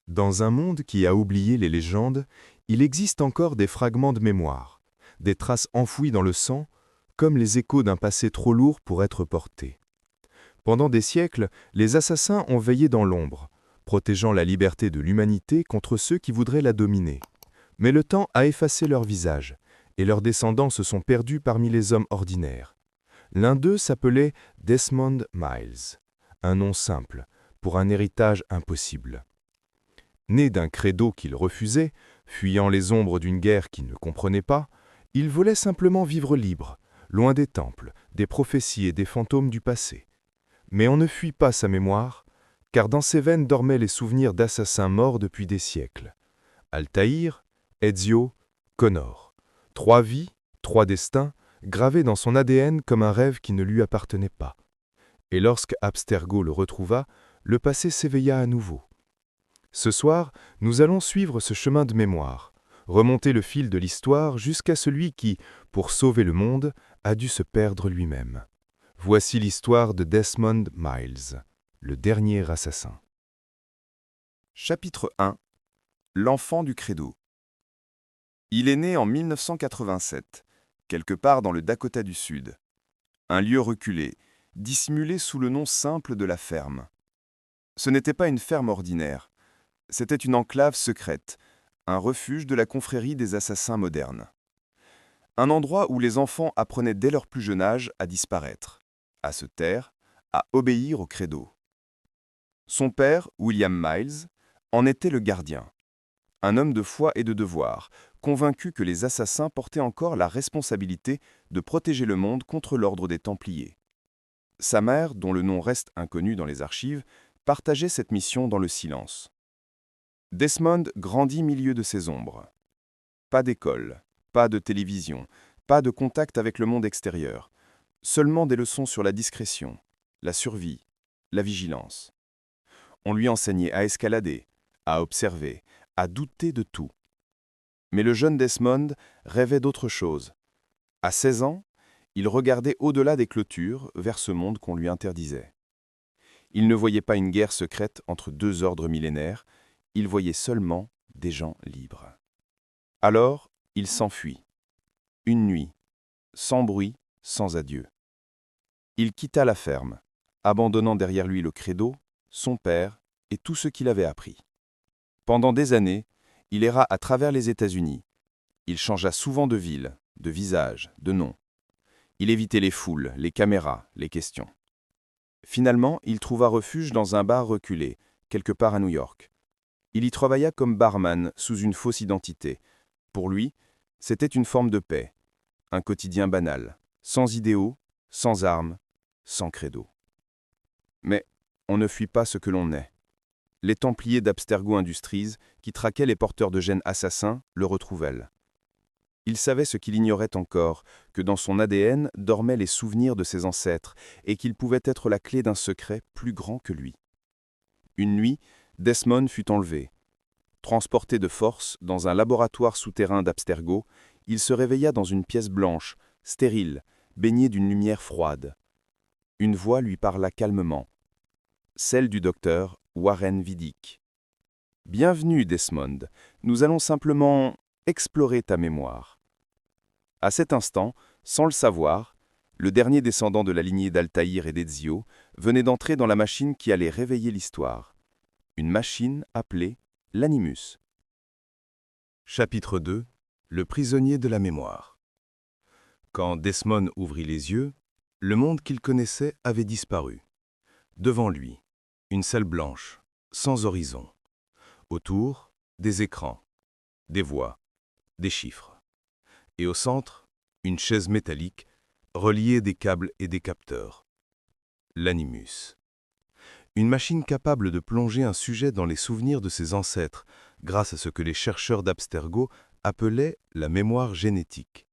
Dans un monde qui a oublié les légendes, il existe encore des fragments de mémoire, des traces enfouies dans le sang, comme les échos d'un passé trop lourd pour être porté. Pendant des siècles, les assassins ont veillé dans l'ombre, protégeant la liberté de l'humanité contre ceux qui voudraient la dominer. Mais le temps a effacé leurs visages, et leurs descendants se sont perdus parmi les hommes ordinaires. L'un d'eux s'appelait Desmond Miles, un nom simple, pour un héritage impossible. Né d'un credo qu'il refusait, fuyant les ombres d'une guerre qu'il ne comprenait pas, il voulait simplement vivre libre, loin des temples, des prophéties et des fantômes du passé. Mais on ne fuit pas sa mémoire, car dans ses veines dormaient les souvenirs d'assassins morts depuis des siècles. Altaïr, Ezio, Connor. 3 vies, 3 destins, gravés dans son ADN comme un rêve qui ne lui appartenait pas. Et lorsque Abstergo le retrouva, le passé s'éveilla à nouveau. Ce soir, nous allons suivre ce chemin de mémoire, remonter le fil de l'histoire jusqu'à celui qui, pour sauver le monde, a dû se perdre lui-même. Voici l'histoire de Desmond Miles, le dernier assassin. Chapitre 1. L'enfant du credo. Il est né en 1987, quelque part dans le Dakota du Sud. Un lieu reculé, dissimulé sous le nom simple de la ferme. Ce n'était pas une ferme ordinaire. C'était une enclave secrète, un refuge de la confrérie des assassins modernes. Un endroit où les enfants apprenaient dès leur plus jeune âge à disparaître, à se taire, à obéir au credo. Son père, William Miles, en était le gardien. Un homme de foi et de devoir, convaincu que les assassins portaient encore la responsabilité de protéger le monde contre l'ordre des Templiers. Sa mère, dont le nom reste inconnu dans les archives, partageait cette mission dans le silence. Desmond grandit milieu de ses ombres. Pas d'école, pas de télévision, pas de contact avec le monde extérieur, seulement des leçons sur la discrétion, la survie, la vigilance. On lui enseignait à escalader, à observer, à douter de tout. Mais le jeune Desmond rêvait d'autre chose. À 16 ans, il regardait au-delà des clôtures vers ce monde qu'on lui interdisait. Il ne voyait pas une guerre secrète entre 2 ordres millénaires, il voyait seulement des gens libres. Alors, il s'enfuit. Une nuit, sans bruit, sans adieu. Il quitta la ferme, abandonnant derrière lui le credo, son père et tout ce qu'il avait appris. Pendant des années, il erra à travers les États-Unis. Il changea souvent de ville, de visage, de nom. Il évitait les foules, les caméras, les questions. Finalement, il trouva refuge dans un bar reculé, quelque part à New York. Il y travailla comme barman sous une fausse identité. Pour lui, c'était une forme de paix, un quotidien banal, sans idéaux, sans armes, sans credo. Mais on ne fuit pas ce que l'on est. Les Templiers d'Abstergo Industries, qui traquaient les porteurs de gènes assassins, le retrouvèrent. Il savait ce qu'il ignorait encore, que dans son ADN dormaient les souvenirs de ses ancêtres et qu'il pouvait être la clé d'un secret plus grand que lui. Une nuit, Desmond fut enlevé. Transporté de force dans un laboratoire souterrain d'Abstergo, il se réveilla dans une pièce blanche, stérile, baignée d'une lumière froide. Une voix lui parla calmement. Celle du docteur Warren Vidic. « Bienvenue, Desmond. Nous allons simplement explorer ta mémoire. » À cet instant, sans le savoir, le dernier descendant de la lignée d'Altaïr et d'Ezio venait d'entrer dans la machine qui allait réveiller l'histoire. Une machine appelée l'Animus. Chapitre 2. Le prisonnier de la mémoire. Quand Desmond ouvrit les yeux, le monde qu'il connaissait avait disparu. Devant lui, une salle blanche, sans horizon. Autour, des écrans, des voix, des chiffres. Et au centre, une chaise métallique, reliée des câbles et des capteurs. L'Animus. Une machine capable de plonger un sujet dans les souvenirs de ses ancêtres, grâce à ce que les chercheurs d'Abstergo appelaient la mémoire génétique.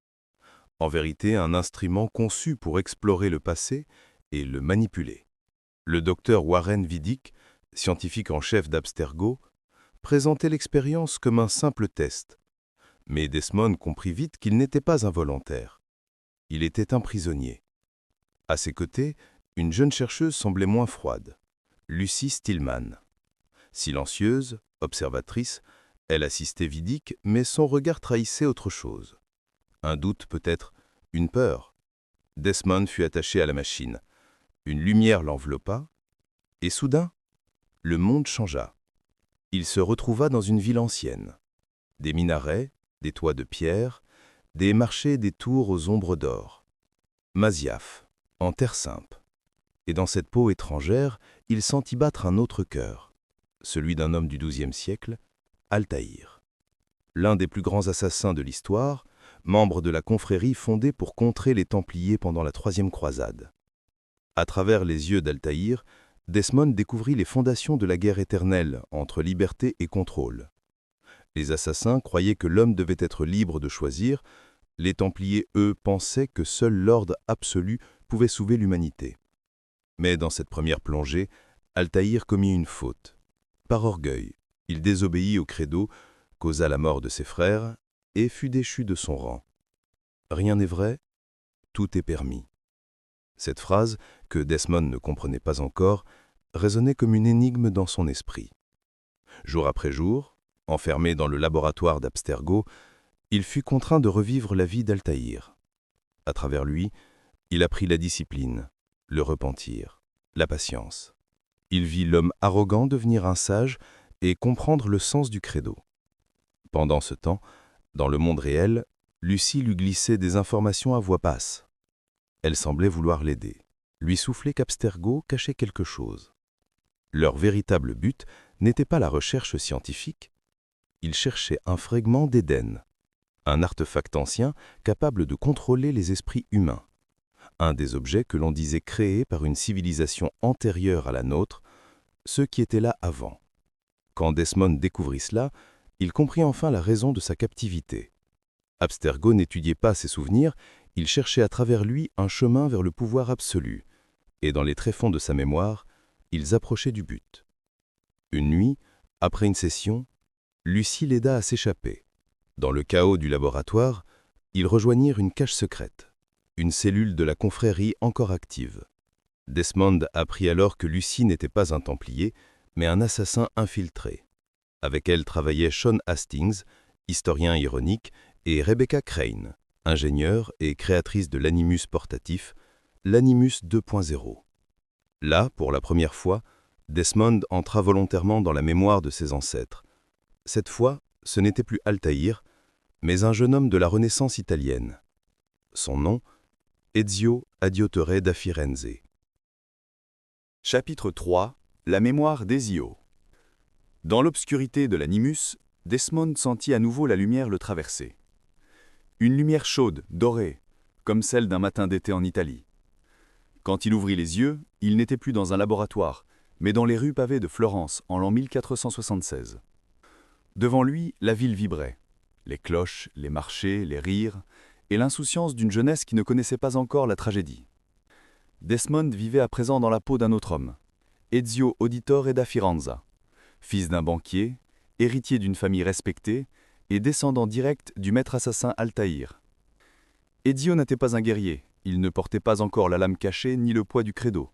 En vérité, un instrument conçu pour explorer le passé et le manipuler. Le docteur Warren Vidic, scientifique en chef d'Abstergo, présentait l'expérience comme un simple test. Mais Desmond comprit vite qu'il n'était pas involontaire. Il était un prisonnier. À ses côtés, une jeune chercheuse semblait moins froide. Lucy Stillman. Silencieuse, Observatrice, elle assistait Vidic, mais son regard trahissait autre chose. Un doute peut-être, une peur. Desmond fut attaché à la machine. Une lumière l'enveloppa, et soudain, le monde changea. Il se retrouva dans une ville ancienne. Des minarets, des toits de pierre, des marchés, des tours aux ombres d'or. Masyaf, en terre sainte. Et dans cette peau étrangère, il sentit battre un autre cœur, celui d'un homme du XIIe siècle, Altaïr. L'un des plus grands assassins de l'histoire, membre de la confrérie fondée pour contrer les Templiers pendant la Troisième Croisade. À travers les yeux d'Altaïr, Desmond découvrit les fondations de la guerre éternelle entre liberté et contrôle. Les assassins croyaient que l'homme devait être libre de choisir, les Templiers, eux, pensaient que seul l'ordre absolu pouvait sauver l'humanité. Mais dans cette première plongée, Altaïr commit une faute. Par orgueil, il désobéit au credo, causa la mort de ses frères et fut déchu de son rang. Rien n'est vrai, tout est permis. Cette phrase, que Desmond ne comprenait pas encore, résonnait comme une énigme dans son esprit. Jour après jour, enfermé dans le laboratoire d'Abstergo, il fut contraint de revivre la vie d'Altaïr. À travers lui, il apprit la discipline, le repentir, la patience. Il vit l'homme arrogant devenir un sage et comprendre le sens du credo. Pendant ce temps, dans le monde réel, Lucie lui glissait des informations à voix basse. Elle semblait vouloir l'aider, lui souffler qu'Abstergo cachait quelque chose. Leur véritable but n'était pas la recherche scientifique. Ils cherchaient un fragment d'Éden, un artefact ancien capable de contrôler les esprits humains. Un des objets que l'on disait créés par une civilisation antérieure à la nôtre, ceux qui étaient là avant. Quand Desmond découvrit cela, il comprit enfin la raison de sa captivité. Abstergo n'étudiait pas ses souvenirs, il cherchait à travers lui un chemin vers le pouvoir absolu, et dans les tréfonds de sa mémoire, ils approchaient du but. Une nuit, après une session, Lucie l'aida à s'échapper. Dans le chaos du laboratoire, ils rejoignirent une cage secrète, une cellule de la confrérie encore active. Desmond apprit alors que Lucie n'était pas un Templier, mais un assassin infiltré. Avec elle travaillaient Sean Hastings, historien ironique, et Rebecca Crane, ingénieure et créatrice de l'Animus portatif, l'Animus 2.0. Là, pour la première fois, Desmond entra volontairement dans la mémoire de ses ancêtres. Cette fois, ce n'était plus Altaïr, mais un jeune homme de la Renaissance italienne. Son nom, Ezio Adiotore da Firenze. Chapitre 3. La mémoire d'Ezio. Dans l'obscurité de l'Animus, Desmond sentit à nouveau la lumière le traverser. Une lumière chaude, dorée, comme celle d'un matin d'été en Italie. Quand il ouvrit les yeux, il n'était plus dans un laboratoire, mais dans les rues pavées de Florence en l'an 1476. Devant lui, la ville vibrait. Les cloches, les marchés, les rires, et l'insouciance d'une jeunesse qui ne connaissait pas encore la tragédie. Desmond vivait à présent dans la peau d'un autre homme, Ezio Auditore da Firenze, fils d'un banquier, héritier d'une famille respectée et descendant direct du maître assassin Altaïr. Ezio n'était pas un guerrier, il ne portait pas encore la lame cachée ni le poids du credo.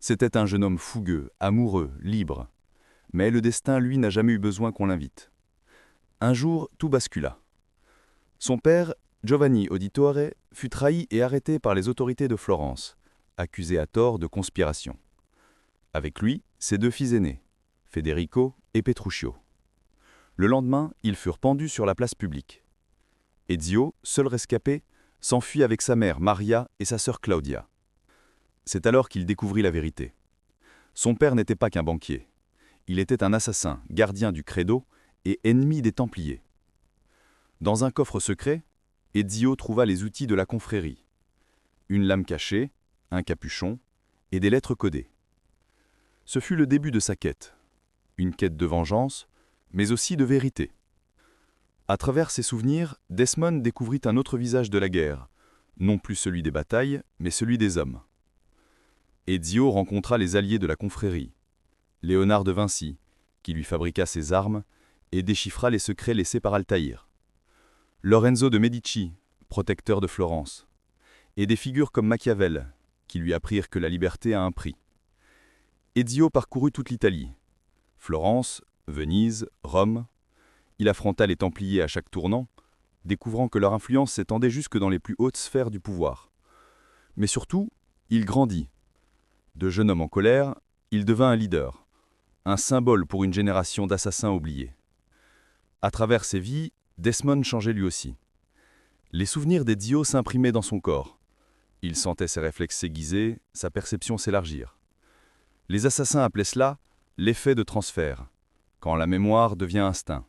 C'était un jeune homme fougueux, amoureux, libre. Mais le destin, lui, n'a jamais eu besoin qu'on l'invite. Un jour, tout bascula. Son père, Giovanni Auditore, fut trahi et arrêté par les autorités de Florence, accusé à tort de conspiration. Avec lui, ses deux fils aînés, Federico et Petruccio. Le lendemain, ils furent pendus sur la place publique. Ezio, seul rescapé, s'enfuit avec sa mère Maria et sa sœur Claudia. C'est alors qu'il découvrit la vérité. Son père n'était pas qu'un banquier. Il était un assassin, gardien du credo et ennemi des Templiers. Dans un coffre secret, Ezio trouva les outils de la confrérie. Une lame cachée, un capuchon et des lettres codées. Ce fut le début de sa quête. Une quête de vengeance, mais aussi de vérité. À travers ses souvenirs, Desmond découvrit un autre visage de la guerre, non plus celui des batailles, mais celui des hommes. Ezio rencontra les alliés de la confrérie, Léonard de Vinci, qui lui fabriqua ses armes et déchiffra les secrets laissés par Altaïr, Lorenzo de Medici, protecteur de Florence, et des figures comme Machiavel, qui lui apprirent que la liberté a un prix. Ezio parcourut toute l'Italie, Florence, Venise, Rome. Il affronta les Templiers à chaque tournant, découvrant que leur influence s'étendait jusque dans les plus hautes sphères du pouvoir. Mais surtout, il grandit. De jeune homme en colère, il devint un leader, un symbole pour une génération d'assassins oubliés. À travers ses vies, Desmond changeait lui aussi. Les souvenirs d'Ezio s'imprimaient dans son corps. Il sentait ses réflexes s'aiguiser, sa perception s'élargir. Les assassins appelaient cela l'effet de transfert, quand la mémoire devient instinct.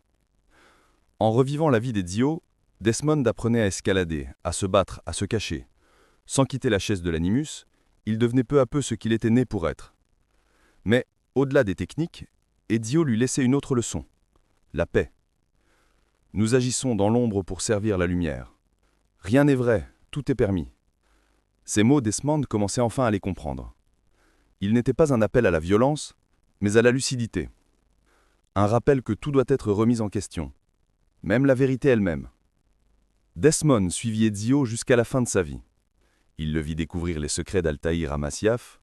En revivant la vie d'Ezio, Desmond apprenait à escalader, à se battre, à se cacher. Sans quitter la chaise de l'animus, il devenait peu à peu ce qu'il était né pour être. Mais, au-delà des techniques, Ezio lui laissait une autre leçon, la paix. Nous agissons dans l'ombre pour servir la lumière. Rien n'est vrai, tout est permis. Ces mots, Desmond commençait enfin à les comprendre. Il n'était pas un appel à la violence, mais à la lucidité. Un rappel que tout doit être remis en question, même la vérité elle-même. Desmond suivit Ezio jusqu'à la fin de sa vie. Il le vit découvrir les secrets d'Altaïr à Masyaf,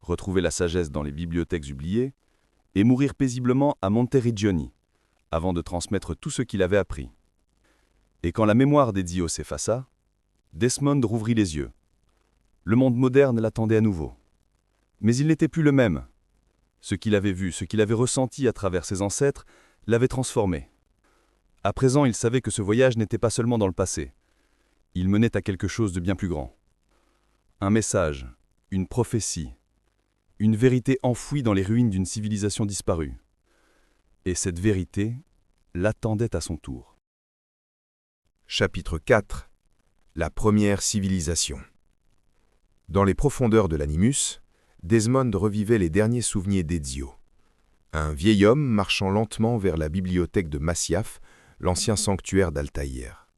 retrouver la sagesse dans les bibliothèques oubliées, et mourir paisiblement à Monteriggioni, avant de transmettre tout ce qu'il avait appris. Et quand la mémoire d'Ezio s'effaça, Desmond rouvrit les yeux. Le monde moderne l'attendait à nouveau. Mais il n'était plus le même. Ce qu'il avait vu, ce qu'il avait ressenti à travers ses ancêtres, l'avait transformé. À présent, il savait que ce voyage n'était pas seulement dans le passé. Il menait à quelque chose de bien plus grand. Un message, une prophétie, une vérité enfouie dans les ruines d'une civilisation disparue. Et cette vérité l'attendait à son tour. Chapitre 4. La première civilisation. Dans les profondeurs de l'animus, Desmond revivait les derniers souvenirs d'Ezio. Un vieil homme marchant lentement vers la bibliothèque de Masyaf, l'ancien sanctuaire d'Altaïr.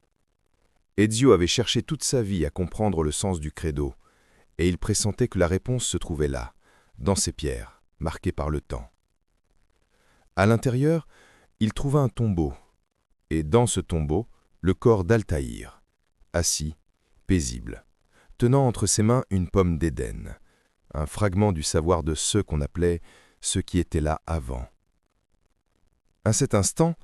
Ezio avait cherché toute sa vie à comprendre le sens du credo, et il pressentait que la réponse se trouvait là, dans ces pierres, marquées par le temps. À l'intérieur, il trouva un tombeau, et dans ce tombeau, le corps d'Altaïr, assis, paisible, tenant entre ses mains une pomme d'Éden, un fragment du savoir de ceux qu'on appelait ceux qui étaient là avant. À cet instant,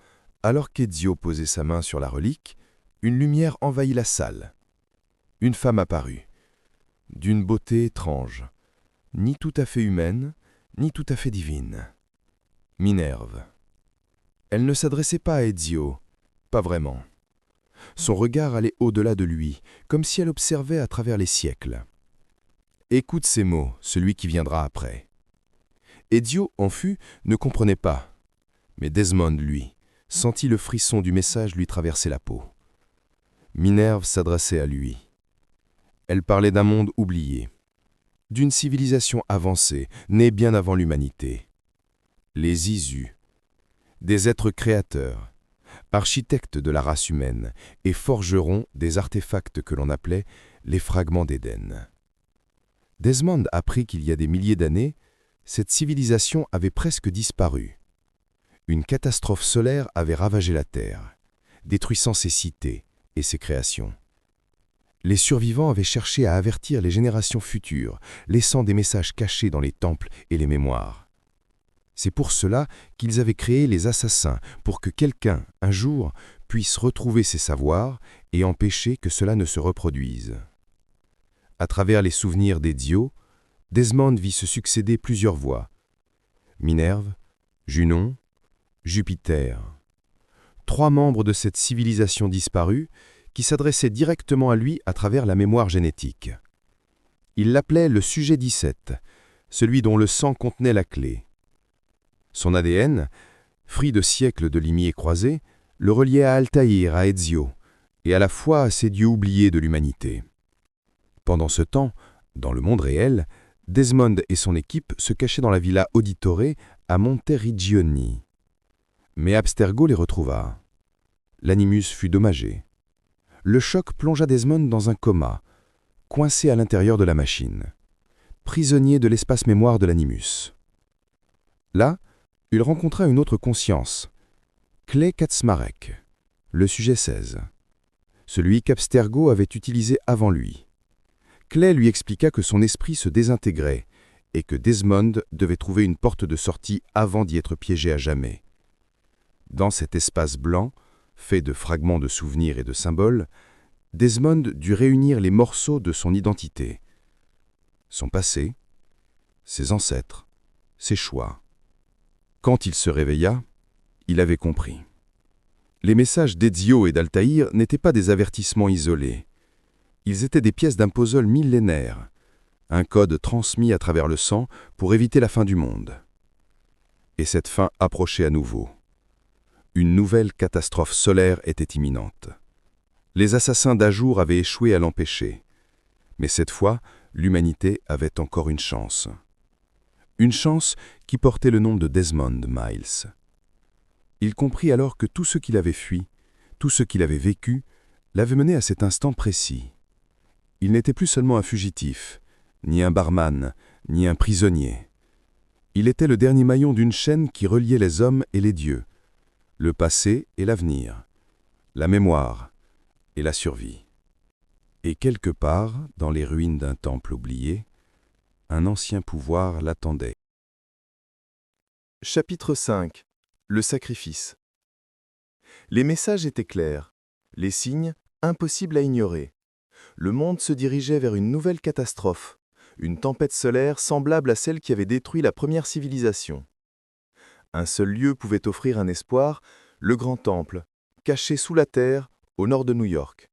alors qu'Ezio posait sa main sur la relique, une lumière envahit la salle. Une femme apparut, d'une beauté étrange, ni tout à fait humaine, ni tout à fait divine. Minerve. Elle ne s'adressait pas à Ezio, pas vraiment. Son regard allait au-delà de lui, comme si elle observait à travers les siècles. Écoute ces mots, celui qui viendra après. Ezio, en fut, ne comprenait pas, mais Desmond, lui, sentit le frisson du message lui traverser la peau. Minerve s'adressait à lui. Elle parlait d'un monde oublié, d'une civilisation avancée, née bien avant l'humanité. Les Isus, des êtres créateurs, architectes de la race humaine et forgerons des artefacts que l'on appelait les fragments d'Éden. Desmond apprit qu'il y a des milliers d'années, cette civilisation avait presque disparu. Une catastrophe solaire avait ravagé la Terre, détruisant ses cités et ses créations. Les survivants avaient cherché à avertir les générations futures, laissant des messages cachés dans les temples et les mémoires. C'est pour cela qu'ils avaient créé les assassins, pour que quelqu'un, un jour, puisse retrouver ces savoirs et empêcher que cela ne se reproduise. À travers les souvenirs d'Ezio, Desmond vit se succéder plusieurs voix. Minerve, Junon, Jupiter. 3 membres de cette civilisation disparue qui s'adressaient directement à lui à travers la mémoire génétique. Il l'appelait le sujet 17, celui dont le sang contenait la clé. Son ADN, fruit de siècles de limiers croisés, le reliait à Altaïr, à Ezio, et à la fois à ces dieux oubliés de l'humanité. Pendant ce temps, dans le monde réel, Desmond et son équipe se cachaient dans la villa Auditore à Monteriggioni. Mais Abstergo les retrouva. L'animus fut dommagé. Le choc plongea Desmond dans un coma, coincé à l'intérieur de la machine, prisonnier de l'espace mémoire de l'animus. Là, il rencontra une autre conscience, Clay Kaczmarek, le sujet 16, celui qu'Abstergo avait utilisé avant lui. Clay lui expliqua que son esprit se désintégrait et que Desmond devait trouver une porte de sortie avant d'y être piégé à jamais. Dans cet espace blanc, fait de fragments de souvenirs et de symboles, Desmond dut réunir les morceaux de son identité. Son passé, ses ancêtres, ses choix. Quand il se réveilla, il avait compris. Les messages d'Ezio et d'Altaïr n'étaient pas des avertissements isolés. Ils étaient des pièces d'un puzzle millénaire, un code transmis à travers le sang pour éviter la fin du monde. Et cette fin approchait à nouveau. Une nouvelle catastrophe solaire était imminente. Les assassins d'Ajour avaient échoué à l'empêcher. Mais cette fois, l'humanité avait encore une chance. Une chance qui portait le nom de Desmond Miles. Il comprit alors que tout ce qu'il avait fui, tout ce qu'il avait vécu, l'avait mené à cet instant précis. Il n'était plus seulement un fugitif, ni un barman, ni un prisonnier. Il était le dernier maillon d'une chaîne qui reliait les hommes et les dieux, le passé et l'avenir, la mémoire et la survie. Et quelque part, dans les ruines d'un temple oublié, un ancien pouvoir l'attendait. Chapitre 5. Le sacrifice. Les messages étaient clairs, les signes impossibles à ignorer. Le monde se dirigeait vers une nouvelle catastrophe, une tempête solaire semblable à celle qui avait détruit la première civilisation. Un seul lieu pouvait offrir un espoir, le Grand Temple, caché sous la terre, au nord de New York.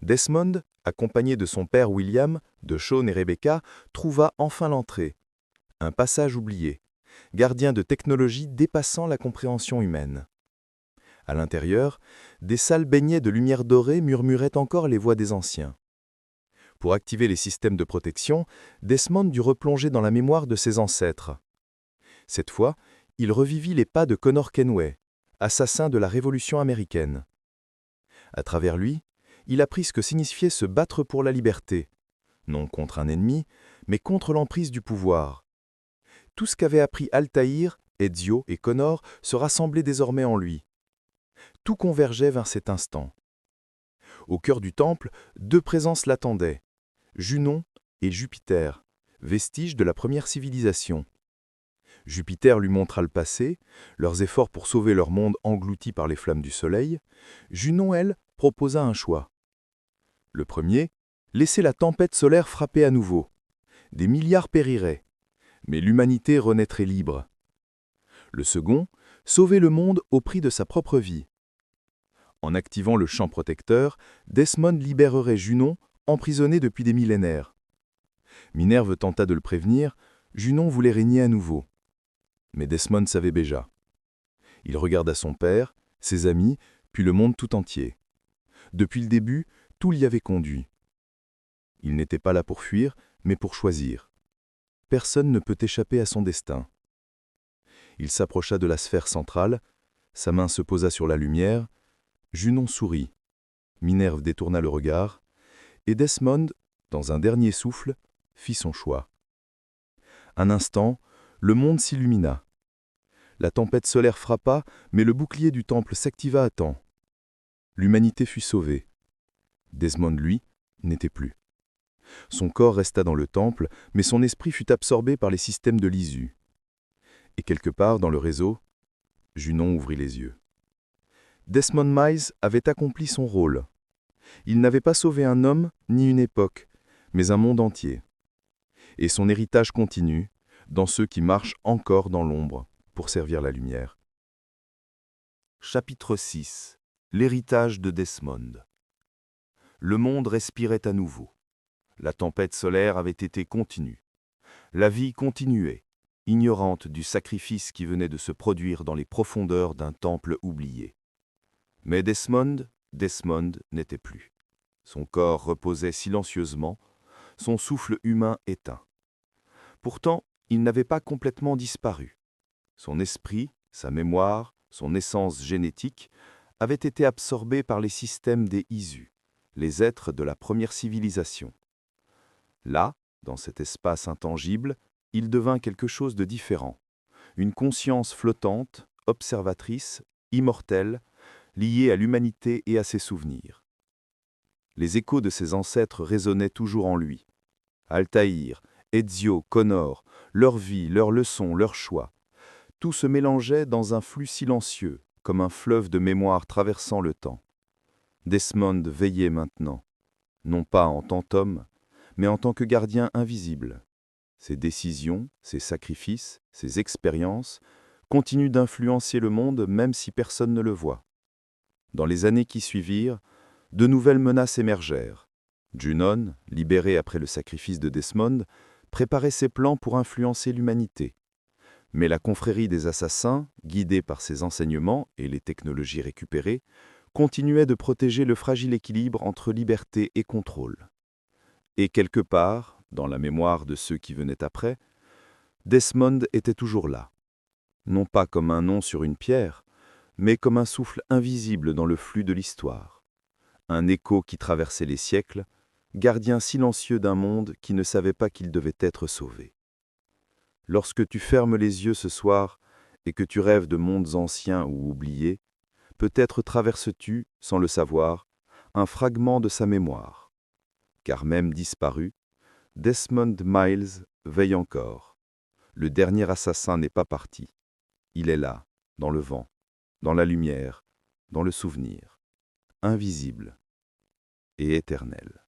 Desmond, accompagné de son père William, de Shaun et Rebecca, trouva enfin l'entrée. Un passage oublié, gardien de technologies dépassant la compréhension humaine. À l'intérieur, des salles baignées de lumière dorée murmuraient encore les voix des anciens. Pour activer les systèmes de protection, Desmond dut replonger dans la mémoire de ses ancêtres. Cette fois, il revivit les pas de Connor Kenway, assassin de la Révolution américaine. À travers lui, il apprit ce que signifiait se battre pour la liberté, non contre un ennemi, mais contre l'emprise du pouvoir. Tout ce qu'avaient appris Altaïr, Ezio et Connor se rassemblait désormais en lui. Tout convergeait vers cet instant. Au cœur du temple, deux présences l'attendaient, Junon et Jupiter, vestiges de la première civilisation. Jupiter lui montra le passé, leurs efforts pour sauver leur monde englouti par les flammes du soleil. Junon, elle, proposa un choix. Le premier, laisser la tempête solaire frapper à nouveau. Des milliards périraient, mais l'humanité renaîtrait libre. Le second, sauver le monde au prix de sa propre vie. En activant le champ protecteur, Desmond libérerait Junon, emprisonné depuis des millénaires. Minerve tenta de le prévenir, Junon voulait régner à nouveau. Mais Desmond savait déjà. Il regarda son père, ses amis, puis le monde tout entier. Depuis le début, tout l'y avait conduit. Il n'était pas là pour fuir, mais pour choisir. Personne ne peut échapper à son destin. Il s'approcha de la sphère centrale, sa main se posa sur la lumière, Junon sourit, Minerve détourna le regard, et Desmond, dans un dernier souffle, fit son choix. Un instant, le monde s'illumina. La tempête solaire frappa, mais le bouclier du temple s'activa à temps. L'humanité fut sauvée. Desmond, lui, n'était plus. Son corps resta dans le temple, mais son esprit fut absorbé par les systèmes de l'ISU. Et quelque part dans le réseau, Junon ouvrit les yeux. Desmond Miles avait accompli son rôle. Il n'avait pas sauvé un homme ni une époque, mais un monde entier. Et son héritage continue, dans ceux qui marchent encore dans l'ombre pour servir la lumière. Chapitre 6. L'héritage de Desmond. Le monde respirait à nouveau. La tempête solaire avait été continue. La vie continuait, ignorante du sacrifice qui venait de se produire dans les profondeurs d'un temple oublié. Mais Desmond n'était plus. Son corps reposait silencieusement, son souffle humain éteint. Pourtant, il n'avait pas complètement disparu. Son esprit, sa mémoire, son essence génétique avaient été absorbés par les systèmes des Isu, les êtres de la première civilisation. Là, dans cet espace intangible, il devint quelque chose de différent. Une conscience flottante, observatrice, immortelle, liée à l'humanité et à ses souvenirs. Les échos de ses ancêtres résonnaient toujours en lui. Altaïr, Ezio, Connor, leur vie, leurs leçons, leurs choix. Tout se mélangeait dans un flux silencieux, comme un fleuve de mémoire traversant le temps. Desmond veillait maintenant, non pas en tant qu'homme, mais en tant que gardien invisible. Ses décisions, ses sacrifices, ses expériences continuent d'influencer le monde même si personne ne le voit. Dans les années qui suivirent, de nouvelles menaces émergèrent. Junon, libéré après le sacrifice de Desmond, préparait ses plans pour influencer l'humanité. Mais la confrérie des assassins, guidée par ses enseignements et les technologies récupérées, continuait de protéger le fragile équilibre entre liberté et contrôle. Et quelque part, dans la mémoire de ceux qui venaient après, Desmond était toujours là. Non pas comme un nom sur une pierre, mais comme un souffle invisible dans le flux de l'histoire. Un écho qui traversait les siècles, gardien silencieux d'un monde qui ne savait pas qu'il devait être sauvé. Lorsque tu fermes les yeux ce soir et que tu rêves de mondes anciens ou oubliés, peut-être traverses-tu, sans le savoir, un fragment de sa mémoire. Car même disparu, Desmond Miles veille encore. Le dernier assassin n'est pas parti. Il est là, dans le vent, dans la lumière, dans le souvenir, invisible et éternel.